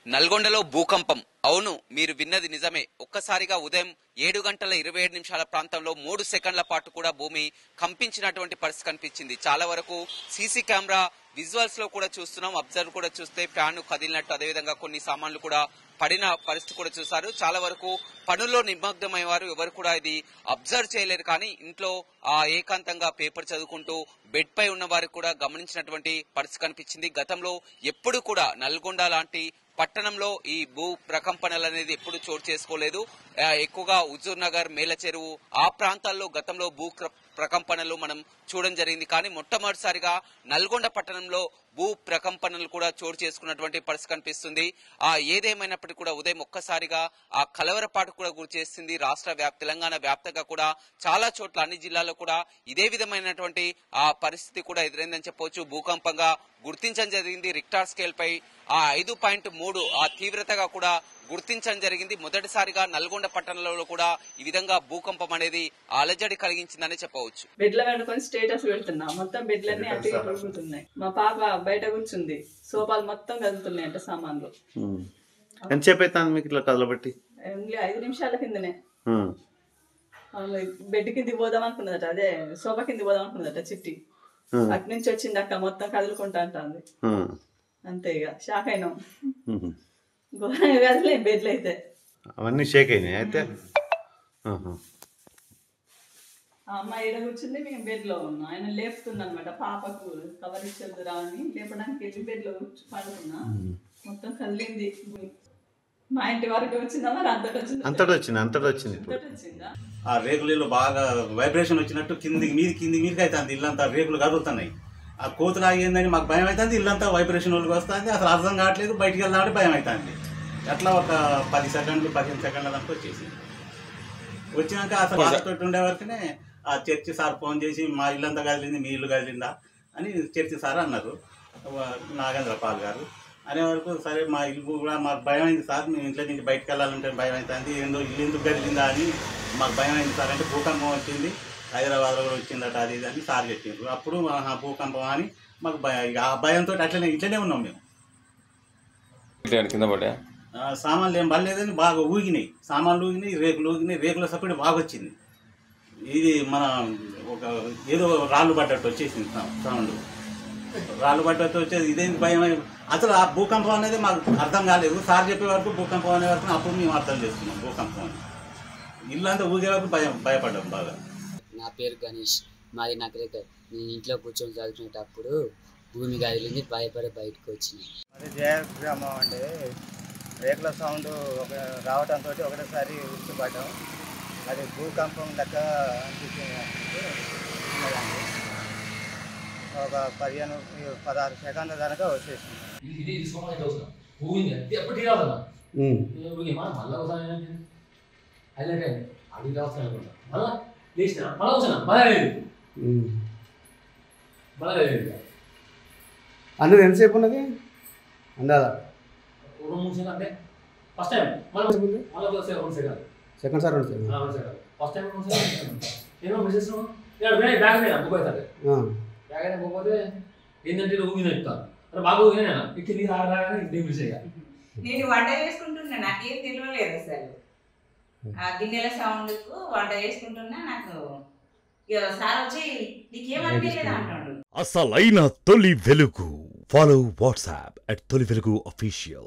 నల్గొండలో భూకంపం. అవును, మీరు విన్నది నిజమే. ఒక్కసారిగా ఉదయం 7:27 ప్రాంతంలో 3 సెకండ్ల పాటు కూడా భూమి కంపించినటువంటి పరిస్థితి కనిపించింది. చాలా వరకు సీసీ కెమెరా విజువల్స్ లో కూడా చూస్తున్నాం. అబ్జర్వ్ కూడా చూస్తే ఫ్యాన్ కదిలినట్టు, అదేవిధంగా కొన్ని సామాన్లు కూడా పడిన పరిస్థితి కూడా చూశారు. చాలా వరకు పనుల్లో నిమగ్నమైన వారు ఎవరు కూడా ఇది అబ్జర్వ్ చేయలేరు. కానీ ఇంట్లో ఏకాంతంగా పేపర్ చదువుకుంటూ బెడ్ పై ఉన్న వారికి కూడా గమనించినటువంటి పరిస్థితి కనిపించింది. గతంలో ఎప్పుడు కూడా నల్గొండ లాంటి పట్టణంలో ఈ భూ ప్రకంపనలు అనేది ఎప్పుడు చోటు చేసుకోలేదు. ఎక్కువగా హుజూర్ నగర్, మేల చెరువు ఆ ప్రాంతాల్లో గతంలో భూ ప్రకంపనలు మనం చూడడం జరిగింది. కానీ మొట్టమొదటిసారిగా నల్గొండ పట్టణంలో భూ ప్రకంపనలు కూడా చోటు చేసుకున్నటువంటి పరిస్థితి కనిపిస్తుంది. ఏదేమైనప్పటికీ కూడా ఉదయం ఒక్కసారిగా ఆ కలవరపాటు కూడా గురి చేస్తుంది. తెలంగాణ వ్యాప్తంగా కూడా చాలా చోట్ల అన్ని జిల్లాల్లో కూడా ఇదే విధమైనటువంటి ఆ పరిస్థితి కూడా ఎదురైందని చెప్పవచ్చు. భూకంపంగా గుర్తించడం జరిగింది. రిక్టార్ స్కేల్ పై 5.3 ఆ తీవ్రతగా కూడా గుర్తించడం జరిగింది. మొదటిసారిగా నల్గొండ పట్టణంలో కూడా ఈ విధంగా భూకంపం అనేది అలజడి కలిగించిందని చెప్పవచ్చు. బెడ్ల పెట్టుకొని స్టేటస్ పెడుతున్నా, మొత్తం బెడ్లన్నీ అటు తిరుగుతున్నాయి. మా పాప బయట కూర్చుంది, సోఫాలు మొత్తం కదులుతున్నాయి అంటే సామాన్లు. ఎంతసేపు అవుతాను మీకు ఇట్లా కదలబట్టి? 5 నిమిషాల కిందనే బెడ్ కింది పోదాం అనుకున్నదట, అదే సోఫా కింది పోదాం అనుకున్నదట చిట్టి. అటు నుంచి వచ్చింది అక్క, మొత్తం కదులుకుంటా అంటుంది. అంతే, ఇక షాక్ అయినాం. ఘోరంగా కదలే బెడ్లు అయితే, అవన్నీ షేక్ అయినాయి. అయితే అమ్మాయి ఏడ కూర్చుంది, మేము బెడ్ లో ఉన్నాం. ఆయన లేపుతున్నా అనమాట, పాపకు కవర్ ఇచ్చేద్దురా అని లేపడానికి వెళ్ళి బెడ్ లో పడుకున్నా. మొత్తం కదిలింది. మా ఇంటి వరకు వచ్చిందా మరి అంతటి వచ్చిందా? ఆ రేకులలో బాగా వైబ్రేషన్ వచ్చినట్టు కిందికి మీదకి అవుతుంది. ఇల్లంతా రేకులు కదులుతున్నాయి. ఆ కోతులు ఆగిందని మాకు భయం అవుతుంది. ఇల్లంతా వైబ్రేషన్ వాళ్ళకి వస్తుంది. అసలు అర్థం కావట్లేదు. బయటికి వెళ్దామంటే భయం అవుతుంది. అట్లా ఒక 10 సెకండ్లు 15 సెకండ్ల దాకా వచ్చేసింది. వచ్చినాక అసలు హాస్పిటల్ ఉండే వరకునే ఆ చర్చి సార్ ఫోన్ చేసి మా ఇల్లంతా కదిలింది, మీ ఇల్లు కదిలిందా అని చర్చి సార్ అన్నారు. నాగేంద్ర పాల్ గారు అనే వరకు సరే మా ఇల్లు కూడా మాకు భయం అయింది సార్, మేము ఇంట్లో నుంచి బయటకు వెళ్ళాలంటే భయం అవుతుంది, ఏందో ఇల్లు ఎందుకు కదిలిందా అని మాకు భయం అయింది సార్. అంటే భూకంపం వచ్చింది, హైదరాబాద్లో కూడా వచ్చిందట, అది ఇది అని సార్ చెప్పారు. అప్పుడు భూకంపం అని మాకు ఆ భయంతో ఇట్లనే ఉన్నాం మేము. కింద పడ్డా సామాన్లు ఏం పడలేదని బాగా ఊగినాయి, సామాన్లు ఊగినాయి, రేకులు ఊగినాయి. రేకుల సపోర్ట్ బాగా వచ్చింది. ఇది మన ఒక ఏదో రాళ్ళు పడ్డట్టు వచ్చేసింది సౌండ్. రాళ్ళు పడ్డట్టు వచ్చేది. ఇదేంటి భయం? అసలు ఆ భూకంపం అనేది మాకు అర్థం కాలేదు. సార్ చెప్పే వరకు భూకంపం అనే వరకు అప్పుడు మేము అర్థం చేసుకున్నాం భూకంపం అని. ఇల్లంతా ఊగే వరకు భయపడ్డాం బాగా. నా పేరు గణేష్, మాది నగరేకర్. నేను ఇంట్లో కూర్చొని చదువుకునేటప్పుడు భూమి కదిలింది, భయపడి బయటకు వచ్చింది. అది జయగ్రామం అండి. రేకుల సౌండ్ రావడంతో ఒకటేసారి ఉచ్చిపడ్డాం. అది భూకంపం లెక్క అనిపించింది. ఒక 15-16 సెకండ్ల దాకా వచ్చేసింది. అందులో ఎంతసేపు ఉన్నది అందాదా? సెకండ్ సార్ ఏంటంటే ఊగిన చెప్తాను బాగా ఊగినా ఇట్లా నీరు ఆగరాగానే ఇంటి విషయంగా నేను వంట చేసుకుంటున్నా, నాకేం తెలియలేదు అసలు. ఆ గిన్నెల సౌండ్కు వంట చేసుకుంటున్నా, నాకు సార్ వచ్చి నీకేమనిపించలేదు అంటాడు. అసలైన తొలి వెలుగు. ఫాలో వాట్సాప్ @తొలి వెలుగు official.